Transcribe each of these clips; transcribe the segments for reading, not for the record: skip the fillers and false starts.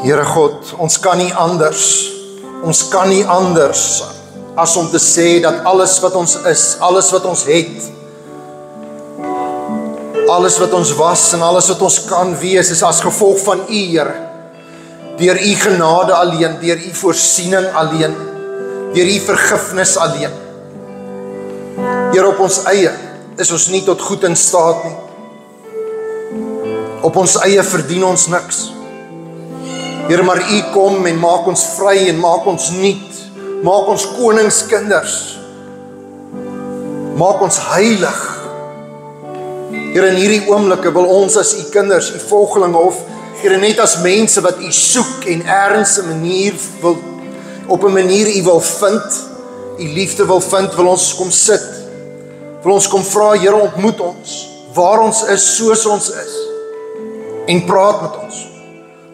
Here God, ons kan nie anders as om te sê dat alles wat ons is, alles wat ons het, alles wat ons was en alles wat ons kan wees, is as gevolg van U, Here. Deur U genade alleen, deur U voorsiening alleen, deur U vergifnis alleen. Here, op ons eie is ons nie tot goed in staat nie. Op ons eie verdien ons niks. Here, maar U kom en maak ons vry en maak ons nuut, maak ons koningskinders, maak ons heilig. Here, in hierdie oomblikke wil ons as U kinders, U volgelinge of Here, net as mense wat U soek en ergens 'n manier wil, op 'n manier U wil vind, U liefde wil vind, wil ons kom sit. Wil ons kom vra, Here, ontmoet ons, waar ons is, soos ons is. En praat met ons.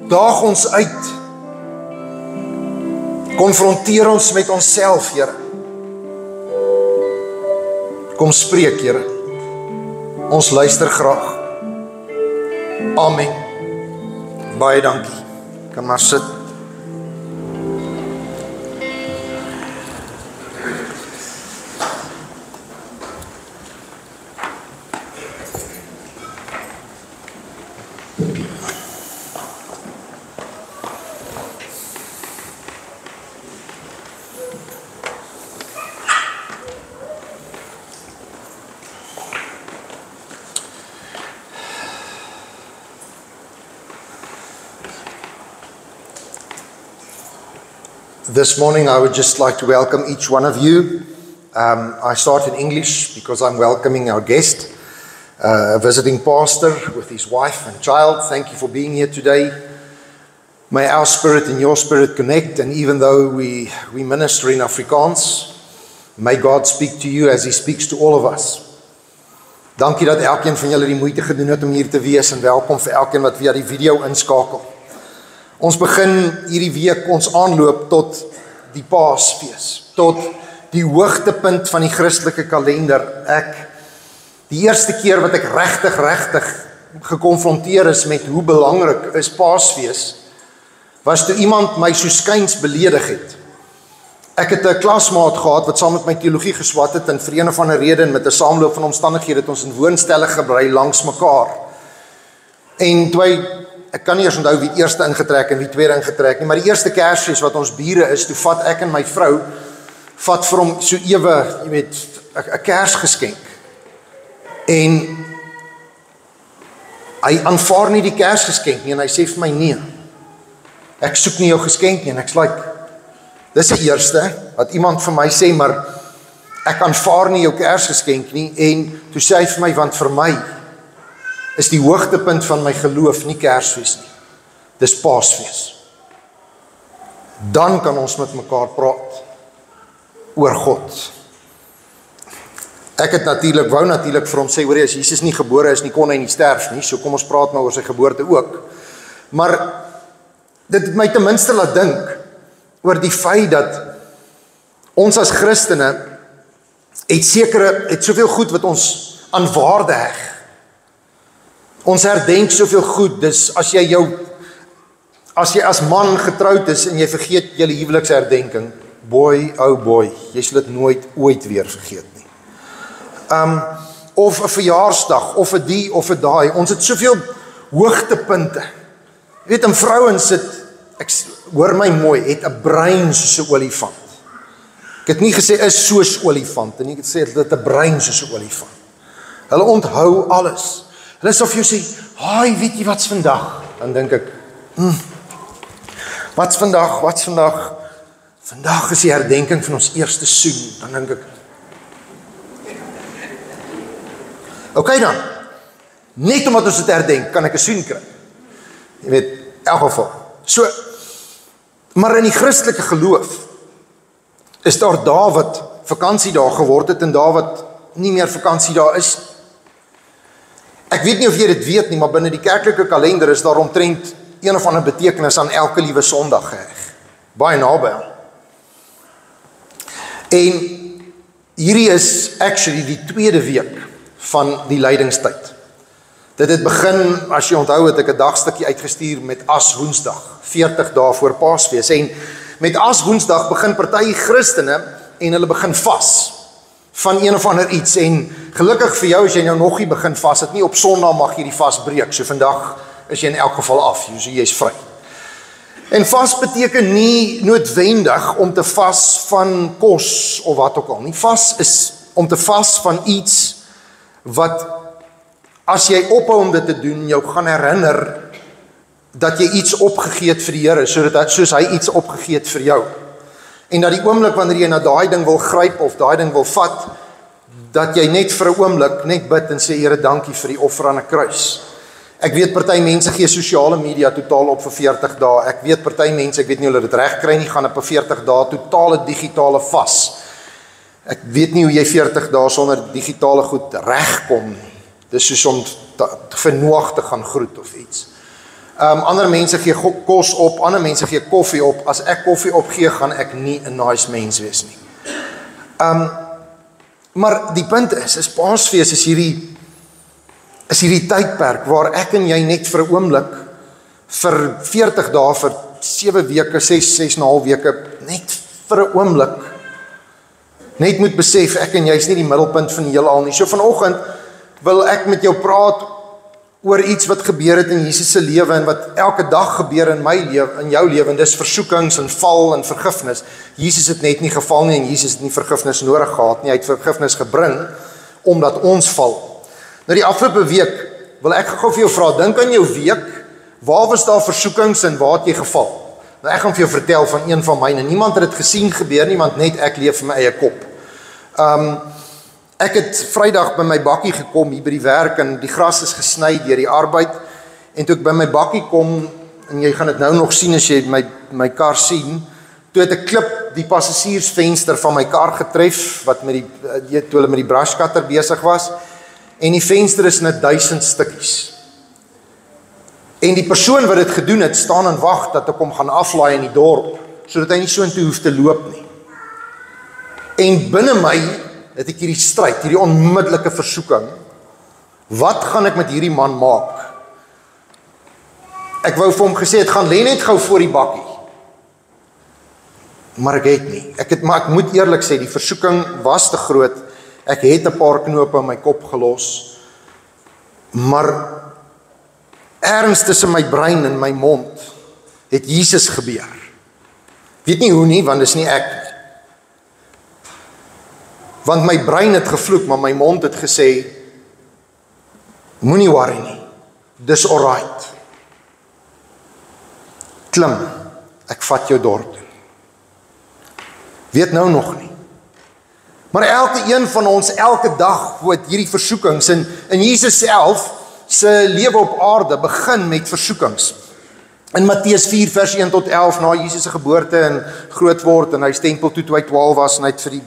Daag ons uit. Konfronteer ons met onsself, Here. Kom spreek, Here. Ons luister graag. Amen. Baie dankie. Kan maar sit. This morning I would just like to welcome each one of you. I start in English because I'm welcoming our guest, a visiting pastor with his wife and child. Thank you for being here today. May our spirit and your spirit connect, and even though we minister in Afrikaans, may God speak to you as He speaks to all of us. Dankie dat elkeen van julle die moeite gedoen het om hier te wees, en welkom vir elkeen wat via die video inskakel. Ons begin hierdie week ons aanloop tot die Paasfees, tot die hoogtepunt van die Christelike kalender. Die eerste keer wat ek regtig gekonfronteer is met hoe belangrik is Paasfees, was toe iemand my so skuins beledig het. Ek het 'n klasmaat gehad wat saam met my teologie geswat het, en vir een of ander rede en met 'n saamloop van omstandighede het ons in woonstelle gebly langs mekaar. En toe ek kan nie eens onthou wie eerste ingetrek en wie tweede ingetrek nie, maar die eerste Kersfees wat ons bure is, toe vat ek en my vrou, vat vir hom so ewe, jy weet, 'n Kersgeskenk. En hy aanvaar nie die Kersgeskenk nie, en hy sê vir my, nee, ek soek nie jou geskenk nie, en ek's like, dis die eerste, wat iemand vir my sê, maar ek aanvaar nie jou Kersgeskenk nie, en toe sê hy vir my, want vir my, is die hoogtepunt van my geloof nie Kersfees nie. Dis Paasfees. Dan kan ons met mekaar praat oor God. Ek het wou natuurlik vir hom sê, hoor, as Jesus nie gebore is nie, kon hy nie sterf nie, so kom ons praat nou oor sy geboorte ook. Maar dit het my ten minste laat dink oor die feit dat ons as Christene het soveel goed wat ons aan waarde heg. Ons herdenk soveel goed, dus as jy as man getroud is en jy vergeet julle huweliksherdenking, boy, jy sal dit nooit ooit weer vergeet nie. Of 'n verjaarsdag, of 'n die, of 'n daai, ons het soveel hoogtepunte. Jy weet, en vrouens ek hoor my mooi, het 'n brein soos 'n olifant. Ek het nie gesê is soos olifant, en ek het sê dit 'n brein soos 'n olifant. Hulle onthou alles. Hulle is of jy sê, weet jy wat's vandag? Dan dink ek, wat's vandag? Vandag is die herdenking van ons eerste soen. Dan dink ek, okay dan, net omdat ons dit herdenk, kan ek 'n soen kry. Jy weet, in elk geval. So, maar in die Christelike geloof, is daar dae wat vakansiedae geword het, en dae wat nie meer vakansiedae is. Ek weet nie of jy dit weet nie, maar binne die kerklike kalender is daar omtrent een of ander betekenis aan elke liewe Sondag geheg. Baie naby aan. En hierdie is actually die tweede week van die lydingstyd. Dit het begin, as jy onthou, het ek 'n dagstukkie uitgestuur met As Woensdag, 40 dae voor Paasfees. En met As Woensdag begin party Christene en hulle begin vas van een of ander iets. En gelukkig vir jou as jy nou nog nie begin vas het nie, op Sondag mag jy die vas breek. So vandag is jy in elk geval af, so jy is vry. En vas beteken nie noodwendig om te vas van kos of wat ook al nie. Vas is om te vas van iets wat as jy ophou om dit te doen, jou gaan herinner dat jy iets opgegee het vir die Here, soos hy iets opgegee het vir jou. En dat die oomblik wanneer jy na daai ding wil gryp of daai ding wil vat, dat jy net vir 'n oomblik net bid en sê, Here, dankie vir die offer aan 'n kruis. Ek weet party mense gee sosiale media totaal op vir 40 dae. Ek weet party mense, ek weet nie hoe hulle dit reg kry nie, gaan op 'n 40 dae totale digitale vas. Ek weet nie hoe jy 40 dae sonder digitale goed regkom nie. Dis soos om vir Noag te gaan groet of iets. Ander mense gee kos op, ander mense gee koffie op. As ek koffie opgee, gaan ek nie 'n nice mens wees nie. Maar die punt is Paasfees is hierdie tydperk waar ek en jy net vir 'n oomblik, vir 40 dae, vir 7 weke, 6,5 weke, net vir 'n oomblik, net moet besef, ek en jy is nie die middelpunt van die heelal nie. So vanoggend wil ek met jou praat oor iets wat gebeur het in Jesus se lewe en wat elke dag gebeur in my lewe, in jou lewe, en dis versoekings en val en vergifnis. Jesus het net nie geval nie en Jesus het nie vergifnis nodig gehad nie. Hy het vergifnis gebring omdat ons val. Nou die afgelope week wil ek gou vir jou vra, dink aan jou week, waar was daar versoekings en waar het jy geval? Nou ek gaan vir jou vertel van een van myne. Niemand het dit gesien gebeur nie, want net ek leef in my eie kop. Ek het Vrydag by my bakkie gekom hier by die werk en die gras is gesny deur die arbeid. En toe ek by my bakkie kom, en jy gaan dit nou nog sien as jy my kar sien, toe het 'n klip die passasiersvenster van my kar getref, wat toe hulle met die brushcutter besig was, en die venster is in 1000 stukkies. En die persoon wat dit gedoen het, staan en wag dat ek hom gaan aflaai in die dorp, sodat hy nie so intoe hoef te loop nie. En binne my het ek hierdie stryd, hierdie onmiddellike versoeking. Wat gaan ek met hierdie man maak? Ek wou vir hom gesê, het gaan lê net gou voor die bakkie. Maar ek het nie. Maar ek moet eerlik sê, die versoeking was te groot. Ek het 'n paar knope in my kop gelos. Maar ergens tussen my brein en my mond het Jesus gebeur. Weet nie hoe nie, want dis nie ek nie. Want my brein het gevloek, maar my mond het gesê, moenie worry nie, dis alright. Klim, ek vat jou dorp toe. Weet nou nog nie. Maar elke een van ons, elke dag, het hierdie versoekings, en Jesus self, sy lewe op aarde, begin met versoekings. In Matteus 4 vers 1 tot 11, na Jesus se geboorte en groot word, en hy is tempel toe hy 12 was, en hy het vir die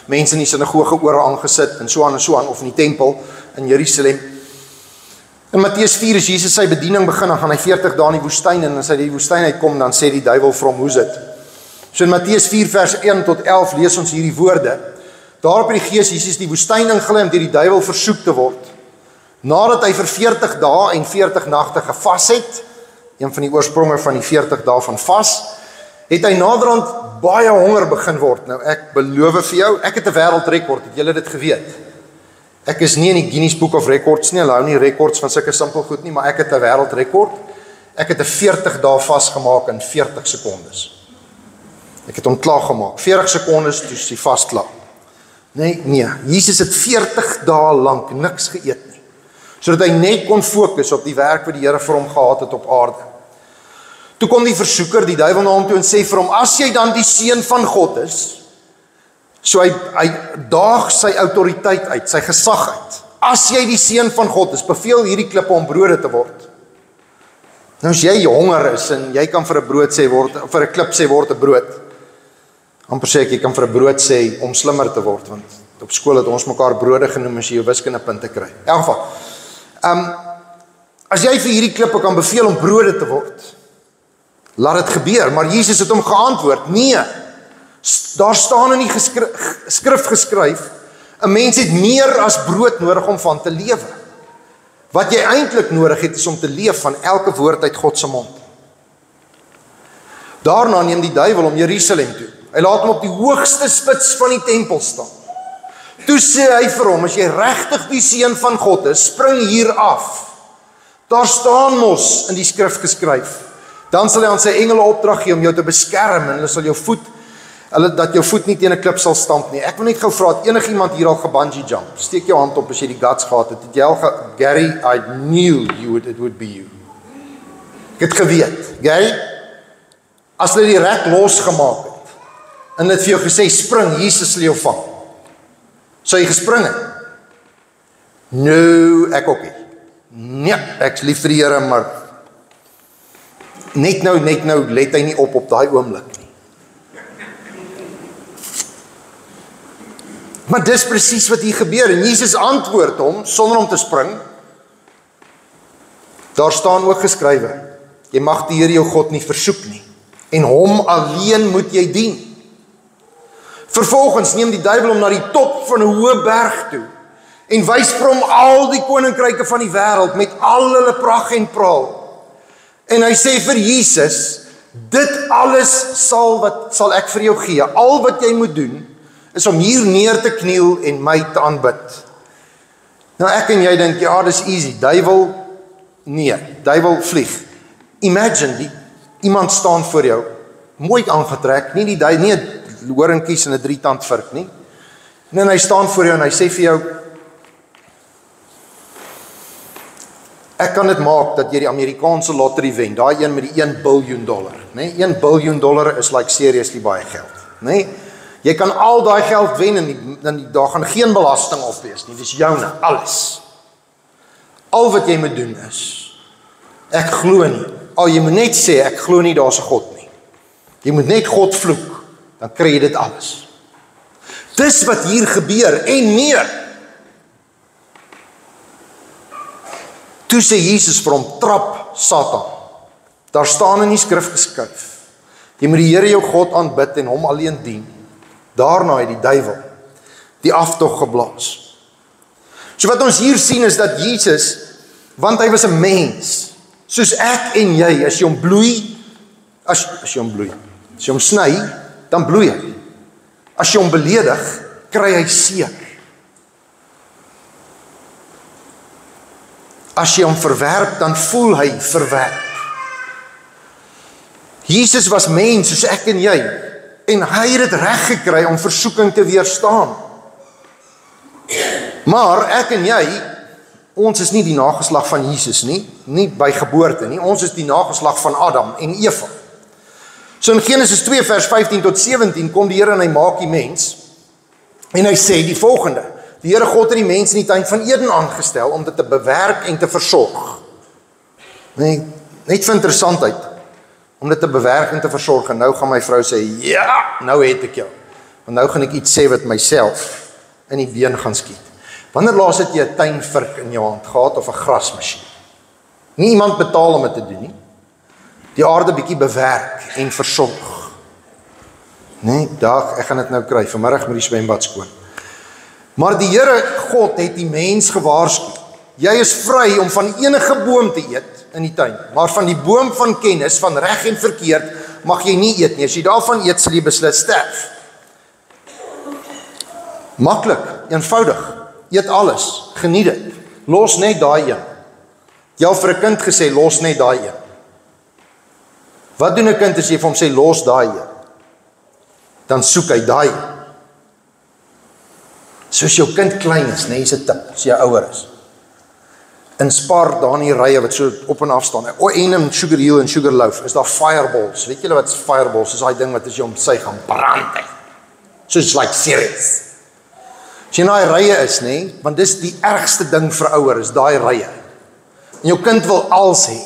mense in die sinagoge oor aangesit, en so aan, of in die tempel in Jerusalem. In Matteus 4 is Jesus sy bediening begin, dan gaan hy 40 dae in die woestyn, en as hy die woestyn uitkom, dan sê die duiwel vir hom, hoe's dit? So in Matteus 4 vers 1 tot 11 lees ons hierdie woorde. Daarop het die Gees Jesus die woestyn ingelaai om deur die duiwel versoek te word. Nadat hy vir 40 dae en 40 nagte gevas het, een van die oorspronge van die 40 dae van vas, het hy naderhand baie honger begin word. Nou ek beloof vir jou, ek het 'n wêreldrekord, het julle dit geweet? Ek is nie in die Guinness Book of Records nie, hulle hou nie records van sulke simpel goed nie, maar ek het 'n wêreldrekord. Ek het 'n 40 dae vas gemaak in 40 sekondes. Ek het hom klaar gemaak. 40 sekondes, toe is hy vas klaar. Nee, Jesus het 40 dae lank niks geëet nie, sodat hy net kon fokus op die werk wat die Here vir hom gehad het op aarde. Toe kom die versoeker, die duiwel na hom toe en sê vir hom, as jy dan die seun van God is, so hy daag sy autoriteit uit, sy gesag uit. As jy die seun van God is, beveel hierdie klippe om brode te word. Nou as jy honger is en jy kan vir 'n brood sê word, vir 'n klip sê word 'n brood. Amper sê ek, jy kan vir 'n brood sê om slimmer te word, want op skool het ons mekaar brode genoem as jy jou wiskundepunte kry. In elk geval, as jy vir hierdie klippe kan beveel om brode te word, laat dit gebeur, maar Jesus het hom geantwoord, nee, daar staan in die skrif geskryf, 'n mens het meer as brood nodig om van te lewe. Wat jy eintlik nodig het, is om te leef van elke woord uit God se mond. Daarna neem die duiwel om Jerusalem toe. Hy laat hom op die hoogste spits van die tempel staan. Toe sê hy vir hom, as jy regtig die seun van God is, spring hier af. Daar staan mos in die skrif geskryf. Dan sal hy aan sy engele opdrag gee om jou te beskerm, en hulle sal dat jou voet nie teen 'n klip sal stamp nie. Ek wil net gou vra, het enigiemand hier al gebungee jump? Steek jou hand op as jy die guts gehad het. Het jy al Gary, I knew it would be you. Ek het geweet, Gary, as hulle die rek losgemaak het, en het vir jou gesê, spring, Jesus sal jou vang. Sou jy gespring het? Nou, ek ook nie. Nee, ek is lief vir die Here, maar net nou, let hy nie op daai oomblik nie. Maar dis presies wat hier gebeur, en Jesus antwoord hom, sonder om te spring. Daar staan ook geskrywe, jy mag die Here jou God nie versoek nie, en hom alleen moet jy dien. Vervolgens neem die duiwel hom na die top van 'n hoë berg toe, en wys vir hom al die koninkryke van die wêreld, met al hulle pragt en praal. En hy sê vir Jesus, dit alles sal ek vir jou gee. Al wat jy moet doen, is om hier neer te kniel en my te aanbid. Nou ek en jy dink, ja, dis easy. Duiwel, nee, duiwel vlieg. Imagine, iemand staan voor jou, mooi aangetrek, nie 'n horingkies en 'n 3-tand vurk nie. En hy staan voor jou en hy sê vir jou, ek kan dit maak dat jy die Amerikaanse lottery wen, daai een met die $1 biljoen, né? $1 biljoen is like seriously baie geld, né? Jy kan al daai geld wen en daar gaan geen belasting op wees nie, dis joune, alles. Al wat jy moet doen is, ek glo nie. Al jy moet net sê, ek glo nie daar's 'n God nie. Jy moet net God vloek, dan kry jy dit alles. Dis wat hier gebeur en meer. Toe sê Jesus vir hom, trap Satan. Daar staan in die skrif geskryf, jy moet die Here jou God aanbid en hom alleen dien. Daarna het die duiwel die aftog geblaas. So wat ons hier sien is dat Jesus, want hy was 'n mens, soos ek en jy, as jy hom bloei, as jy hom sny, dan bloei hy. As jy hom beledig, kry hy seer. As jy hom verwerp, dan voel hy verwerp. Jesus was mens soos ek en jy, en hy het dit reg gekry om versoeking te weerstaan. Maar ek en jy, ons is nie die nageslag van Jesus nie by geboorte nie, ons is die nageslag van Adam en Eva. So in Genesis 2 vers 15 tot 17 kom die Here en hy maak die mens, en hy sê die volgende, die Here God het die mens in die tuin van Eden aangestel om dit te bewerk en te versorg. Nee, net vir interessantheid, om dit te bewerk en te versorg, en nou gaan my vrou sê, ja, nou het ek jou, want nou gaan ek iets sê wat myself in die been gaan skiet. Wanneer laas het jy 'n tuinvurk in jou hand gehad, of 'n grasmasjien? Nie iemand betaal om dit te doen nie. Die aarde bietjie bewerk en versorg. Nee, ek gaan dit nou kry, vanmiddag met die swembad skoon. Maar die Here God het die mens gewaarsku. Jy is vry om van enige boom te eet in die tuin, maar van die boom van kennis, van reg en verkeerd, mag jy nie eet nie. As jy daarvan eet, sal jy beslis sterf. Maklik, eenvoudig. Eet alles, geniet dit. Los net daai een. Jy al vir 'n kind gesê, los net daai een. Wat doen 'n kind as jy vir hom sê, los daai een? Dan soek hy daai een. Soos jou kind klein is, nee, is 'n tip, as jy ouer is. In Spar, daar in die rye wat so op en af staan, en Sugar Hill en Sugar Loaf, is daar fireballs. Weet julle wat is fireballs? Is daai ding wat as jy hom sy gaan brand. So it's like serious. As jy in daai rye is, nee, want dis die ergste ding vir ouer, is daai rye. En jou kind wil als hê.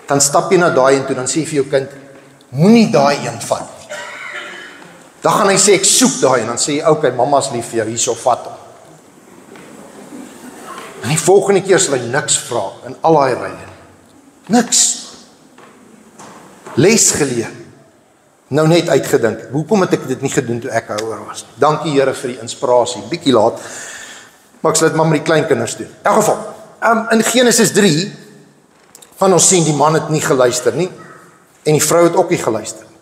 Dan stap jy na daai en toe, dan sê jy vir jou kind, moenie daai een vat nie. Dan gaan hy sê, ek soek daai, en dan sê jy, okay, mama's lief vir jou, hierso vat hom. En die volgende keer sal hy niks vra, in al daai rye. Niks. Les geleer. Nou net uitgedink, hoekom het ek dit nie gedoen toe ek ouer was? Dankie Here vir die inspirasie, bietjie laat, maar ek sal dit maar met die kleinkinders doen. In elk geval, in Genesis 3, van ons sien die man het nie geluister nie, en die vrou het ook nie geluister nie.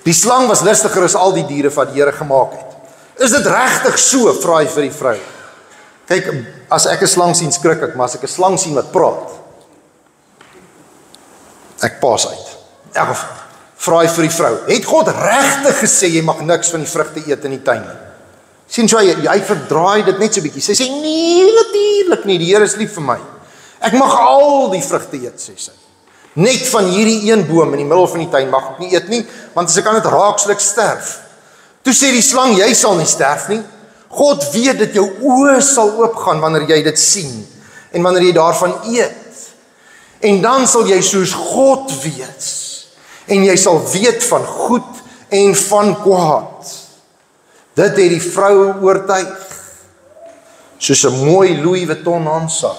Die slang was listiger as al die diere wat die Here gemaak het. Is dit regtig so, vra hy vir die vrou? Kyk, as ek 'n slang sien, skrik ek, maar as ek 'n slang sien wat praat, ek pas uit. Ek vra hy vir die vrou, het God regtig gesê, jy mag niks van die vrugte eet in die tuin nie? Sien so, hy verdraai dit net so bietjie. Sy sê, nee, natuurlijk nie, die Here is lief vir my. Ek mag al die vrugte eet, sê sy. Net van hierdie een boom in die middel van die tuin mag ek nie eet nie, want as ek aan dit raak, sal ek sterf. Toe sê die slang, jy sal nie sterf nie. God weet dat jou oë sal oopgaan wanneer jy dit sien, en wanneer jy daarvan eet. En dan sal jy soos God wees, en jy sal weet van goed en van kwaad. Dit het die vrou oortuig, soos 'n mooi Louis Vuitton handsak,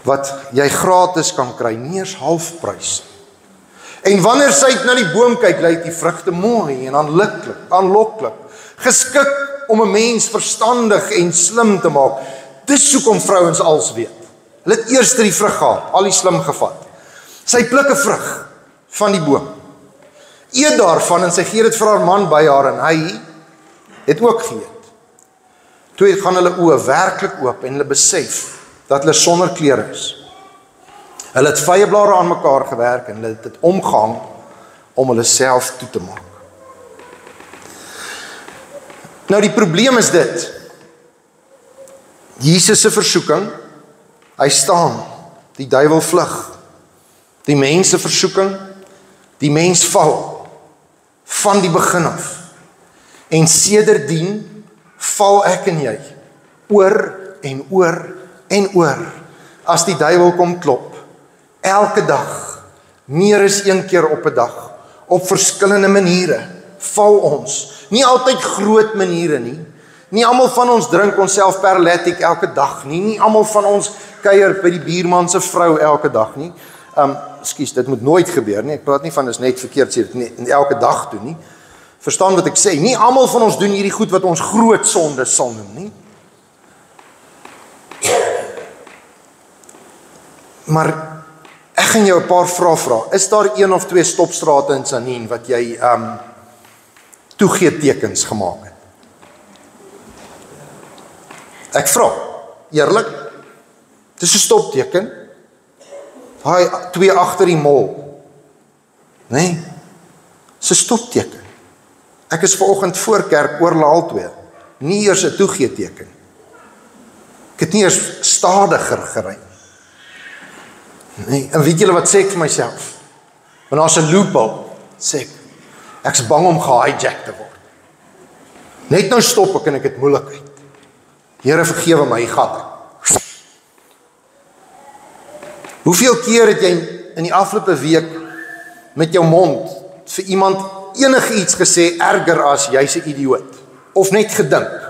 wat jy gratis kan kry, nie eens halfprys. En wanneer sy na die boom kyk, lyk die vrugte mooi en aanloklik, geskik om 'n mens verstandig en slim te maak. Dis hoekom vrouens als weet. Hulle het eers die vrug gehad, al die slim gevat. Sy pluk 'n vrug van die boom, eet daarvan en sy gee dit vir haar man by haar en hy het ook geëet. Toe gaan hulle oë werklik oop en hulle besef dat hulle sonder klere is. Hulle het vyeblare aan mekaar gewerk en hulle het dit omgehang om hulle self toe te maak. Nou die probleem is dit. Jesus se versoeking, hy staan, die duiwel vlug. Die mens se versoeking, die mens val van die begin af. En sedertdien val ek en jy oor en oor en oor as die duiwel kom klop. Elke dag, meer as een keer op 'n dag, op verskillende maniere val ons. Nie altyd groot maniere nie. Nie almal van ons drink onsself paralytic elke dag nie. Nie almal van ons kuier by die buurman se vrou elke dag nie. Ekskuus, dit moet nooit gebeur nie. Ek praat nie van is net verkeerd sê dit nie elke dag doen nie. Verstaan wat ek sê? Nie almal van ons doen hierdie goed wat ons groot sondes sal noem nie. Maar ek gaan jou 'n paar vrae vra. Is daar 1 of 2 stopstrate in Sanien wat jy toegeetekens gemaak het? Ek vra, eerlik, dis 'n stopteken. Daai 2 agter die mall. Nee, dis 'n stopteken. Ek is vanoggend voor kerk oor Laal 2. Nie eers 'n toegeeteken. Ek het nie eers stadiger gery. Nee, en weet julle wat sê ek vir myself? Want daar's 'n loophole, sê ek's bang om gehijack te word. Net nou stop ek en ek het moeilikheid. Here vergewe my, gat ek. Hoeveel keer het jy in die afgelope week met jou mond vir iemand enigiets gesê erger as jy's 'n idioot of net gedink?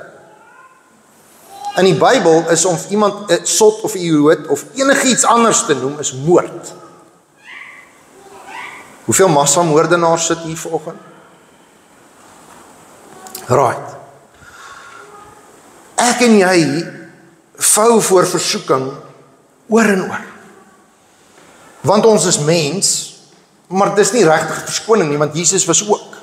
In die Bybel is om iemand 'n sot of 'n idioot of enigiets anders te noem is moord. Hoeveel massamoordenaars sit hier vanoggend? Right. Ek en jy vou voor versoeking oor en oor. Want ons is mens, maar dis nie regtig verskoning nie, want Jesus was ook.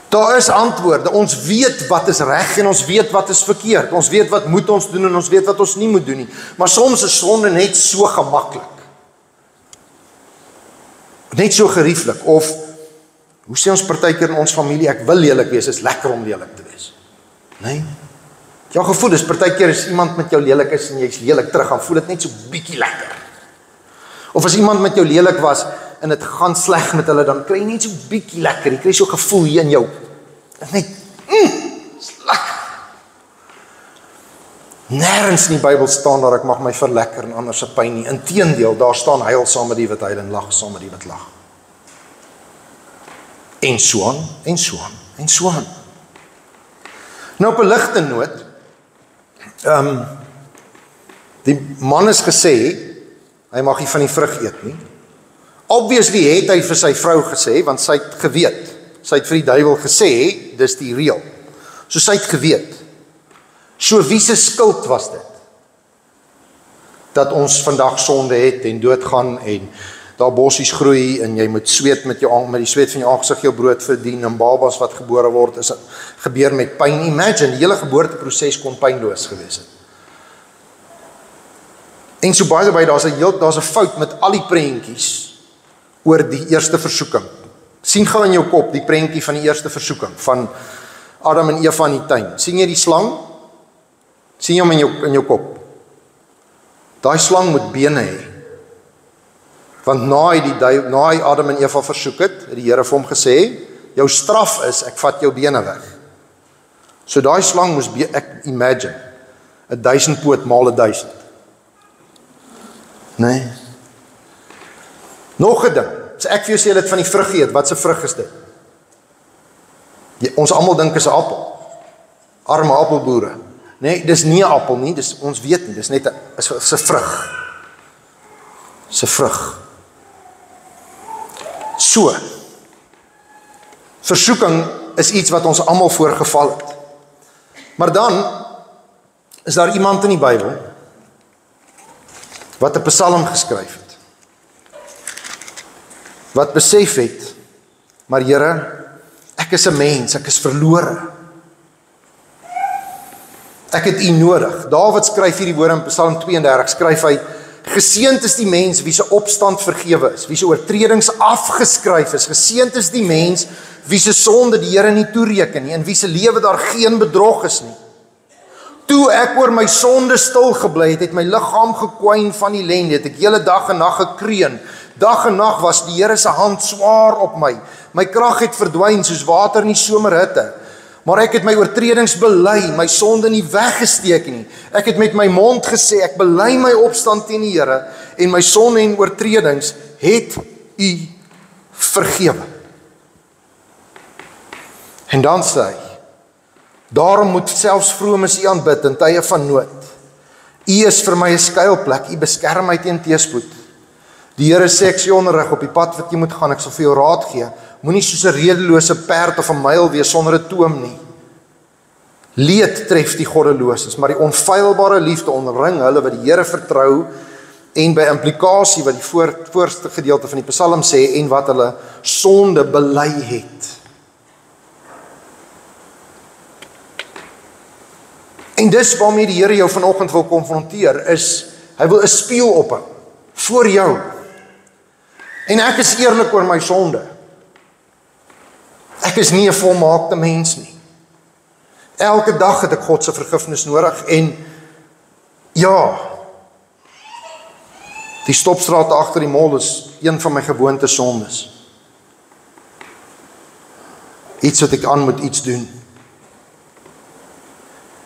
Daar is antwoorde, ons weet wat is reg en ons weet wat is verkeerd. Ons weet wat moet ons doen en ons weet wat ons nie moet doen nie. Maar soms is sonde net so gemaklik. Net so gerieflik. Of, hoe sê ons partykeer in ons familie, ek wil lelik wees, is lekker om lelik te wees. Nee? Jou gevoel is, partykeer as iemand met jou lelik is en jy is lelik terug, dan voel dit net so bietjie lekker. Of as iemand met jou lelik was, en het gaan sleg met hulle, dan kry jy net so bietjie lekker, jy kry so gevoel hier in jou. Dit is net, is lekker. Nêrens in die Bybel staan daar, ek mag my verlekker en anders se pyn nie. Inteendeel, daar staan huil saam met die wat huil en lag saam met die wat lag. En so aan, en so aan, en so aan. Nou op 'n ligte noot, die man is gesê, hy mag nie van die vrug eet nie. Obviously het hy vir sy vrou gesê, want sy het geweet. Sy het vir die duiwel gesê, dis die reël. So sy het geweet. So wie se skuld was dit? Dat ons vandag sonde het en doodgaan en daar bossies groei en jy moet sweet met die sweet van jou aangesig jou brood verdien en babas wat gebore word, is gebeur met pyn. Imagine, die hele geboorteproses kon pynloos gewees het. En so by the way, daar's 'n fout met al die prentjies oor die eerste versoeking. Sien gou in jou kop die prentjie van die eerste versoeking, van Adam en Eva in die tuin. Sien jy die slang? Sien jy hom in jou kop? Daai slang moet bene hê. Want na hy Adam en Eva versoek het die Here vir hom gesê, jou straf is, ek vat jou bene weg. So daai slang moes, ek imagine, 1000 poot maal 1000. Nee. Nog 'n ding, as ek vir jou sê, jy het van die vrug geëet, wat se vrug is dit? Ons almal dink is 'n appel. Arme appelboere. Nee, dis nie 'n appel nie, ons weet nie, dis net 'n vrug. Dis 'n vrug. So, versoeking is iets wat ons almal voorgeval het. Maar dan is daar iemand in die Bybel wat 'n Psalm geskryf het. Wat besef het, maar Here, ek is 'n mens, ek is verlore. Ek het U nodig. Dawid skryf hierdie woorde in Psalm 32, skryf hy, geseënd is die mens wie se opstand vergewe is, wie se oortredings afgeskryf is. Geseënd is die mens wie se sonde die Here nie toereken nie, en wie se lewe daar geen bedrog is nie. Toe ek oor my sonde stil gebly het, het my liggaam gekwyn van ellende, het ek hele dag en nag gekreun. Dag en nag was die Here se hand swaar op my. My krag het verdwyn soos water in die somerhitte. Maar ek het my oortredings bely, my sonde nie weggesteek nie. Ek het met my mond gesê, ek bely my opstand teen die Here, en my sonde en oortredings het U vergewe. En dan sê hy, daarom moet selfs vromes U aanbid in tye van nood. U is vir my 'n skuilplek, U beskerm my teen teëspoed. Die Here sê, ek sê onderrig op die pad wat jy moet gaan, ek sal vir jou raad gee. Moenie soos 'n redelose perd of 'n muil wees sonder 'n toom nie. Leed tref die goddeloses, maar die onfeilbare liefde omring hulle wat die Here vertrou, en by implikasie wat die voorste gedeelte van die Psalm sê, en wat hulle sonde bely het. En dis waarmee die Here jou vanoggend wil konfronteer, is, hy wil 'n spieël ophou, voor jou. En ek is eerlik oor my sonde. Ek is nie 'n volmaakte mens nie. Elke dag het ek God se vergifnis nodig, en ja, die stopstraat agter die mall is een van my gewoonte sondes. Iets wat ek aan moet iets doen.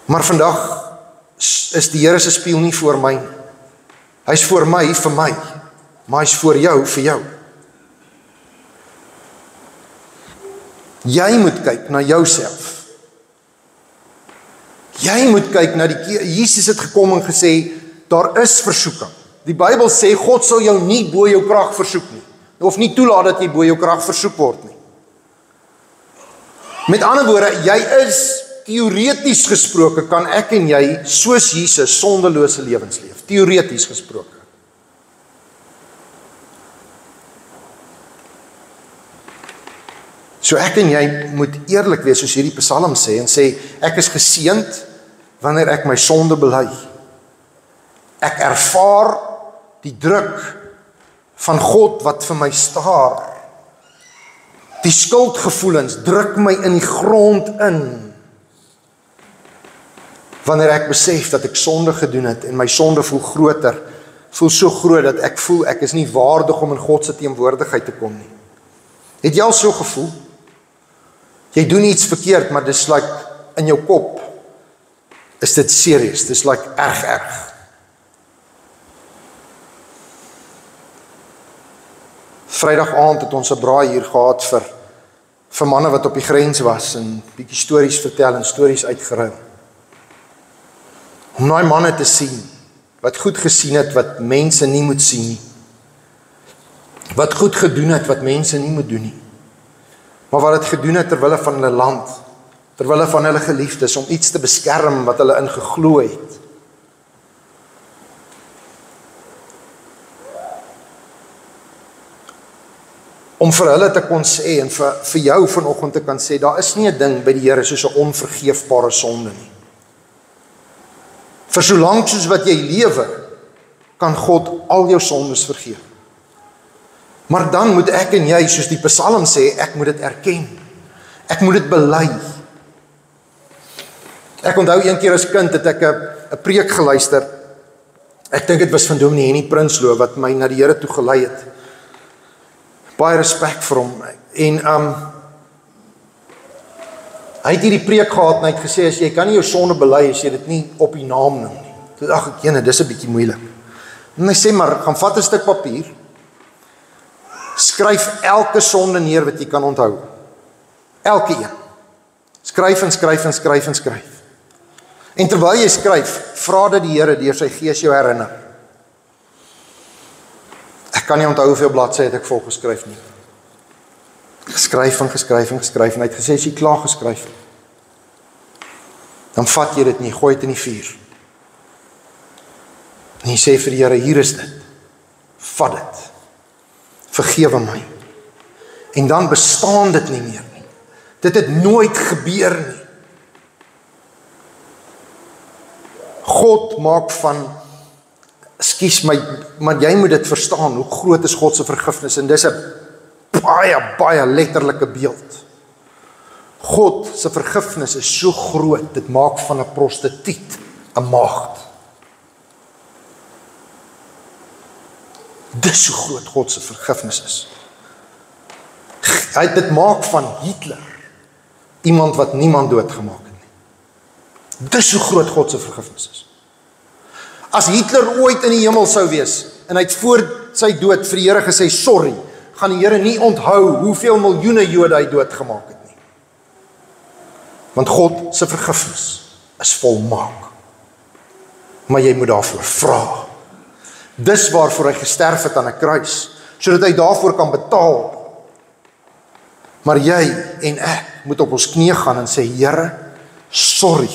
Maar vandag is die Here se spieël nie voor my. Hy's voor my, vir my, maar hy's voor jou, vir jou. Jy moet kyk na jouself. Jy moet kyk na Jesus het gekom en gesê, daar is versoeking. Die Bybel sê, God sal jou nie bo jou krag versoek nie, of nie toelaat dat jy bo jou krag versoek word nie. Met ander woorde, jy is, teoreties gesproke, kan ek en jy, soos Jesus, sondelose lewens leef. Teoreties gesproke. So ek en jy moet eerlik wees, soos hierdie Psalm sê, en sê, ek is geseënd wanneer ek my sonde bely. Ek ervaar die druk van God wat vir my staar. Die skuldgevoelens druk my in die grond in. Wanneer ek besef dat ek sonde gedoen het, en my sonde voel groter, voel so groot dat ek voel ek is nie waardig om in God se teenwoordigheid te kom nie. Het jy al so gevoel? Jy doen iets verkeerd, maar dis like in jou kop is dit serious, dis like erg. Vrydag aand het ons 'n braai hier gehad vir manne wat op die grens was en bietjie stories vertel en stories uitgeruil. Om daai manne te sien wat goed gesien het wat mense nie moet sien nie. Wat goed gedoen het wat mense nie moet doen nie. Maar wat het gedoen het terwille van hulle land, terwille van hulle geliefdes, om iets te beskerm wat hulle in geglo het. Om vir hulle te kon sê, en vir jou vanoggend te kan sê, daar is nie 'n ding by die Here soos 'n onvergeefbare sonde nie. Vir solank soos wat jy lewe, kan God al jou sondes vergeef. Maar dan moet ek en jy, soos die Psalm sê, ek moet dit erken. Ek moet dit bely. Ek onthou een keer as kind het ek 'n preek geluister. Ek dink dit was van Dominee Henny Prinsloo wat my na die Here toe gelei het. Baie respek vir hom. En hy het hierdie preek gehad en hy het gesê, as jy kan nie jou sonde bely as jy dit nie op die naam noem nie. Toe dacht ek, jene, dis 'n bietjie moeilik. En hy sê, maar gaan vat 'n stuk papier, skryf elke sonde neer wat jy kan onthou. Elke een. Skryf en skryf en skryf en skryf. En terwyl jy skryf, vra dat die Here deur sy gees jou herinner. Ek kan nie onthou hoeveel bladsye het ek volgeskryf nie. Geskryf en geskryf en geskryf, en hy het gesê, as jy klaar geskryf, dan vat jy dit en jy gooi dit in die vuur. En jy sê vir die Here, hier is dit. Vat dit. Vergewe my. En dan bestaan dit nie meer nie. Dit het nooit gebeur nie. God maak van, ekskuus my, maar jy moet dit verstaan, hoe groot is God se vergifnis, en dis 'n baie letterlike beeld. God se vergifnis is so groot, dit maak van 'n prostituut 'n maagd. Dis hoe groot God se vergifnis is. Dit maak van Hitler iemand wat niemand doodgemaak het nie. Dis hoe groot God se vergifnis is. As Hitler ooit in die hemel sou wees, en hy het voor sy dood vir die Here gesê, sorry, gaan die Here nie onthou hoeveel miljoene Jode hy doodgemaak het nie. Want God se vergifnis is volmaak. Maar jy moet daarvoor vra. Dis waarvoor hy gesterf het aan 'n kruis, sodat hy daarvoor kan betaal. Maar jy en ek moet op ons knieë gaan en sê, Here, sorry.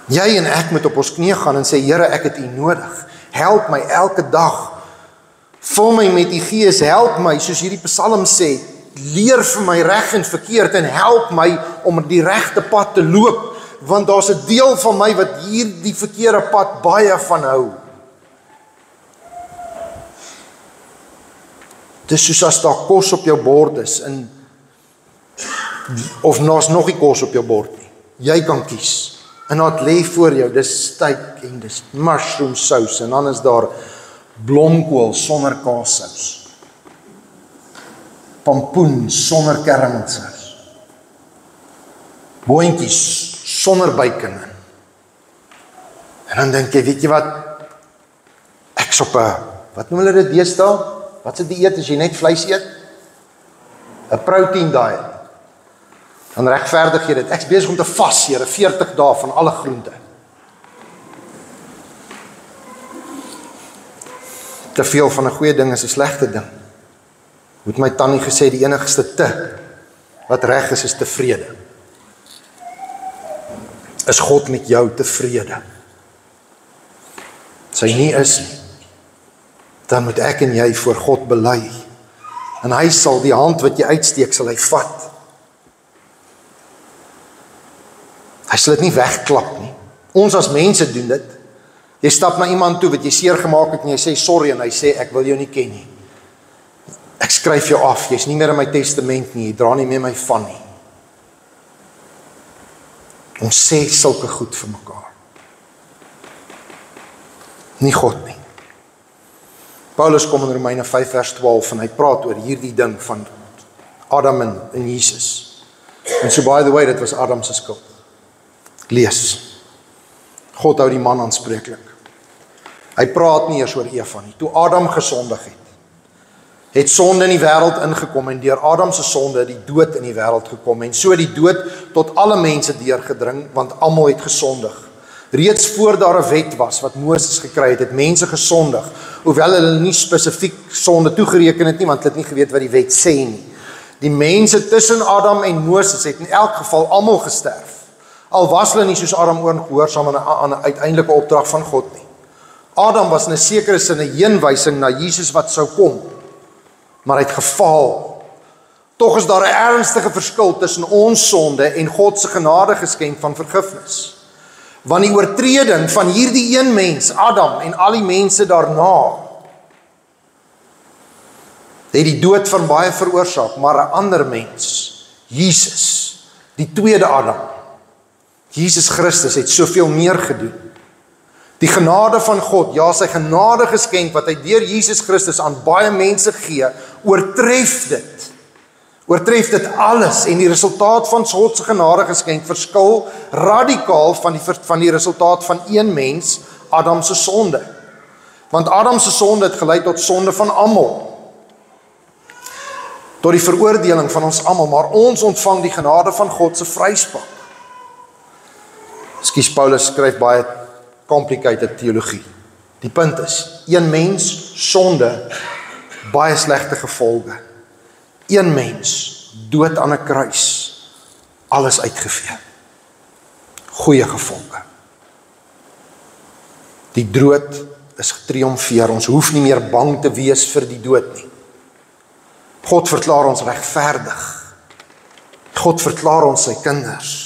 Jy en ek moet op ons knieë gaan en sê, Here, ek het U nodig. Help my elke dag. Vul my met U Gees, help my, soos hierdie Psalm sê, leer vir my reg en verkeerd en help my om die regte pad te loop, want daar's 'n deel van my wat hier die verkeerde pad baie van hou. Dis soos as daar kos op jou bord is, of daar's nog nie kos op jou bord nie. Jy kan kies. En dat lê voor jou, dis steak en dis mushroom sous, en dan is daar blomkool sonder kaassous. Pampoen sonder kermelsous. Boontjies sonder bacon. En dan dink jy, weet jy wat? Ek's op 'n, wat noem hulle dit deesdae? Wat se dieet as jy net vleis eet? 'n protein diet. Dan regverdig jy dit. Ek's besig om te vas, Here, 40 dae van alle groente. Te veel van 'n goeie ding is 'n slegte ding. Het my tannie gesê, die enigste te wat reg is tevrede. Is God met jou tevrede? As hy nie is nie, dan moet ek en jy voor God bely. En hy sal die hand wat jy uitsteek, sal hy vat. Hy sal dit nie wegklap nie. Ons as mense doen dit. Jy stap na iemand toe wat jy seer gemaak het en jy sê sorry en hy sê ek wil jou nie ken nie. Ek skryf jou af, jy's nie meer in my testament nie, jy dra nie meer my van nie. Ons sê sulke goed vir mekaar. Nie God nie. Paulus kom in Romeine 5 vers 12 en hy praat oor hierdie ding van Adam en Jesus. En so by the way, dit was Adam se skuld. Lees. God hou die man aanspreeklik. Hy praat nie eers oor Eva nie. Toe Adam gesondig het sonde in die wêreld ingekom en deur Adam se sonde het die dood in die wêreld gekom en so die dood tot alle mense deurgedring want almal het gesondig. Reeds voor daar 'n wet was wat Moses gekry het, het mense gesondig, hoewel hulle nie spesifiek sonde toegereken het nie, want hulle het nie geweet wat die wet sê nie. Die mense tussen Adam en Moses het in elk geval almal gesterf. Al was hulle nie soos Adam ongehoorsaam aan 'n uiteindelike opdrag van God nie. Adam was in 'n sekere sin 'n heenwysing na Jesus wat sou kom, maar hy het gefaal. Tog is daar 'n ernstige verskil tussen ons sonde en God se genadegeskenk van vergifnis. Want die oortreding van hierdie een mens, Adam, en al die mense daarna, het die dood van baie veroorsaak, maar 'n ander mens, Jesus, die tweede Adam, Jesus Christus het soveel meer gedoen. Die genade van God, ja, sy genadegeskenk wat hy deur Jesus Christus aan baie mense gee, oortref dit alles, en die resultaat van God se genadegeskenk verskil radikaal van die resultaat van een mens, Adam se sonde. Want Adam se sonde het gelei tot sonde van almal, tot die veroordeling van ons almal, maar ons ontvang die genade van God se vryspraak. Ekskuus, Paulus skryf baie complicated teologie. Die punt is, een mens, sonde, baie slegte gevolge. Een mens, dood aan 'n kruis, alles uitgevee. Goeie gevolge. Die dood is getriomfeer, ons hoef nie meer bang te wees vir die dood nie. God verklaar ons regverdig. God verklaar ons sy kinders.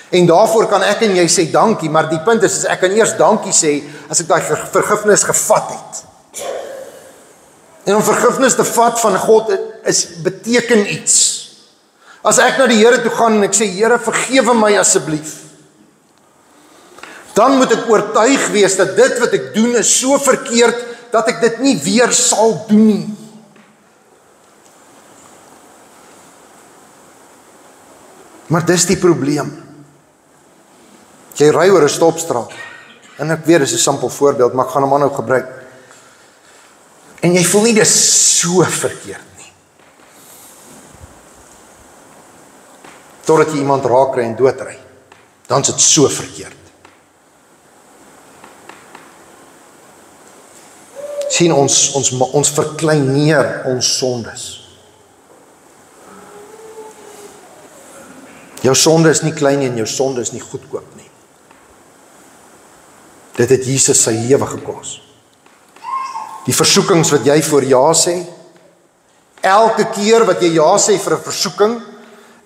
En daarvoor kan ek en jy sê dankie, maar die punt is, ek kan eers dankie sê as ek daai vergifnis gevat het. En om vergifnis te vat van God beteken iets. As ek na die Here toe gaan en ek sê, Here, vergewe my asseblief, dan moet ek oortuig wees dat dit wat ek doen is so verkeerd, dat ek dit nie weer sal doen nie. Maar dis die probleem. Jy ry oor 'n stopstraat, en ek weet, dis 'n simpel voorbeeld, maar ek gaan hom aanhou gebruik. En jy voel nie dis so verkeerd nie. Totdat jy iemand raak kry en doodry, dan is dit so verkeerd. Sien, ons verkleineer ons sondes. Jou sonde is nie klein en jou sonde is nie goedkoop nie. Dit het Jesus sy lewe gekos. Die versoekings wat jy voor ja sê, elke keer wat jy ja sê vir 'n versoeking,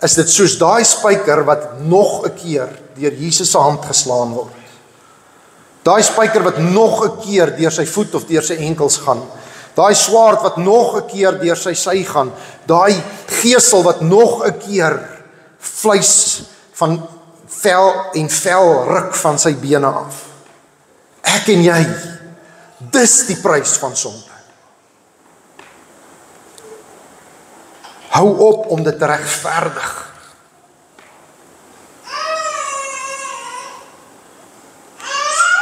is dit soos daai spyker wat nog 'n keer deur Jesus se hand geslaan word. Daai spyker wat nog 'n keer deur sy voet of deur sy enkels gaan. Daai swaard wat nog 'n keer deur sy sy gaan. Daai gesel wat nog 'n keer vleis van vel ruk van sy bene af. Ek en jy, dis die prys van sonde. Hou op om dit te regverdig.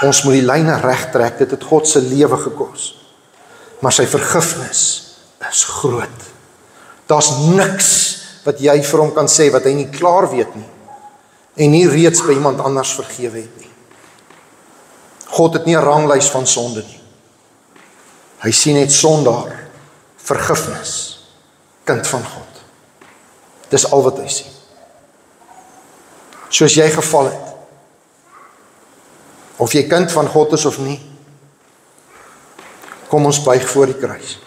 Ons moet die lyne regtrek, dit het God se lewe gekos. Maar sy vergifnis is groot. Daar's niks wat jy vir hom kan sê wat hy nie klaar weet nie, en nie reeds by iemand anders vergewe het nie. God het nie 'n ranglys van sonde nie. Hy sien net sondaar, vergifnis, kind van God. Dis al wat hy sien. Soos jy geval het, of jy kind van God is of nie, kom ons buig voor die kruis.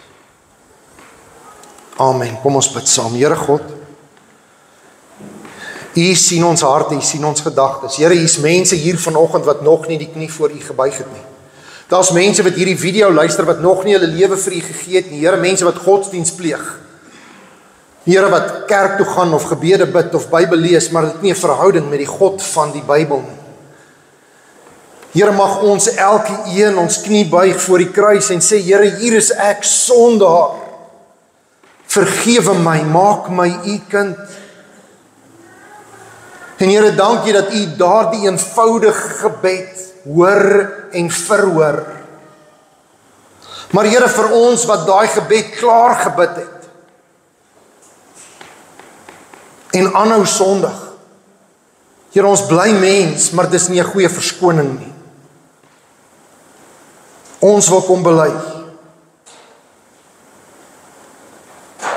Amen, kom ons bid saam. Here God, U sien ons harte, U sien ons gedagtes. Here, hier's mense hier vanoggend wat nog nie die knie voor U gebuig het nie. Daar's mense wat hierdie video luister wat nog nie hulle lewe vir U gegee het nie. Here, mense wat godsdiens pleeg. Here, wat kerk toe gaan of gebede bid of Bybel lees, maar dit nie 'n verhouding met die God van die Bybel nie. Here, mag ons elkeen ons knie buig voor die kruis en sê, Here, hier is ek sondaar. Vergewe my, maak my U kind. En Here, dankie dat U daardie eenvoudige gebed hoor en verhoor. Maar Here, vir ons wat daai gebed klaar gebid het en aanhou sondig. Here, ons bly mens, maar dis nie 'n goeie verskoning nie. Ons wil kom bely.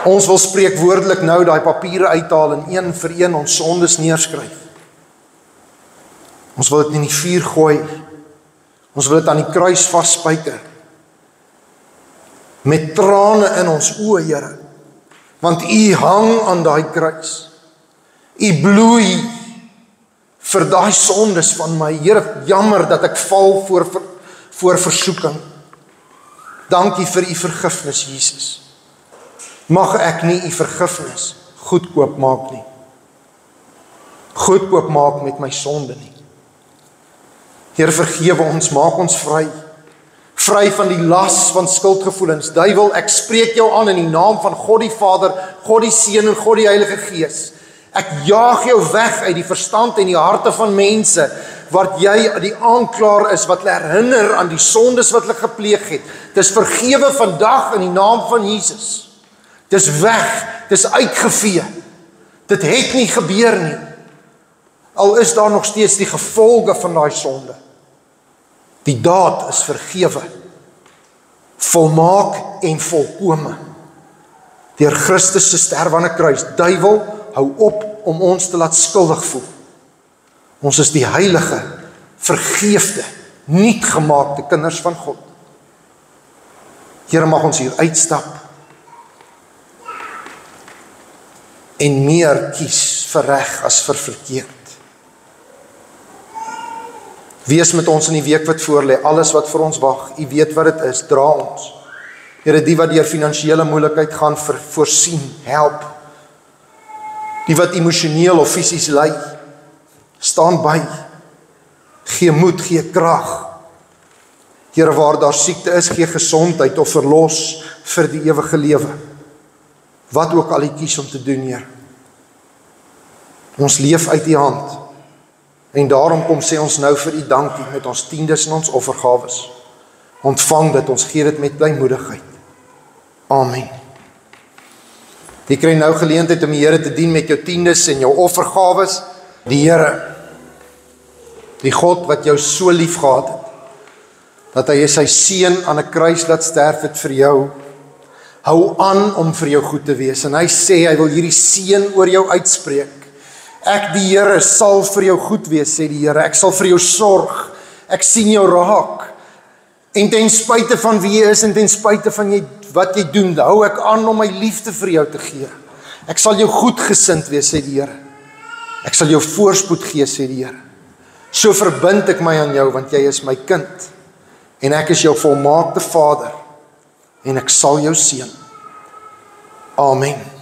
Ons wil spreekwoordelik nou daai papiere uithaal en een vir een ons sondes neerskryf. Ons wil dit in die vuur gooi. Ons wil dit aan die kruis vasspijker. Met trane in ons oë, Here. Want U hang aan daai kruis. U bloei vir daai sondes van my. Here, jammer dat ek val voor versoeking. Dankie vir U vergifnis, Jesus. Mag ek nie U vergifnis goedkoop maak nie. Goedkoop maak met my sonde nie. Here, vergewe ons, maak ons vry. Vry van die las van skuldgevoelens. Duiwel, ek spreek jou aan in die naam van God die Vader, God die Seun en God die Heilige Gees. Ek jaag jou weg uit die verstand en die harte van mense, wat jy die aanklaer is, wat hulle herinner aan die sondes wat hulle gepleeg het. Dis vergewe vandag in die naam van Jesus. Dis weg, dis uitgevee. Dit het nie gebeur nie. Al is daar nog steeds die gevolge van daai sonde. Die daad is vergewe, volmaak en volkome. Deur Christus se sterwe aan 'n kruis. Duiwel, hou op om ons te laat skuldig voel. Ons is die heilige, vergeefde, nuutgemaakte kinders van God. Here, mag ons hier uitstap en meer kies vir reg as vir verkeerd. Wees met ons in die week wat voor lê, alles wat vir ons wag. U weet wat dit is, dra ons. Here, die wat deur finansiële moeilikheid gaan, voorsien, help. Die wat emosioneel of fisies ly, staan by. Gee moed, gee krag. Here, waar daar siekte is, gee gesondheid of verlos vir die ewige lewe. Wat ook al U kies om te doen, Here. Ons leef uit U hand. En daarom kom sê ons nou vir U dankie met ons tiendes en ons offergawes. Ontvang dit, ons gee dit met blymoedigheid. Amen. Jy kry nou geleentheid om die Here te dien met jou tiendes en jou offergawes. Die Here, die God wat jou so lief gehad het, dat hy sy seun aan 'n kruis laat sterf het vir jou, hou aan om vir jou goed te wees. En hy sê, hy wil hierdie seën oor jou uitspreek. Ek, die Here, sal vir jou goed wees, sê die Here. Ek sal vir jou sorg. Ek sien jou raak. En ten spyte van wie jy is en ten spyte van wat jy doen, hou ek aan om my liefde vir jou te gee. Ek sal jou goedgesind wees, sê die Here. Ek sal jou voorspoed gee, sê die Here. So verbind ek my aan jou, want jy is my kind. En ek is jou volmaakte Vader. En ek sal jou seën. Amen.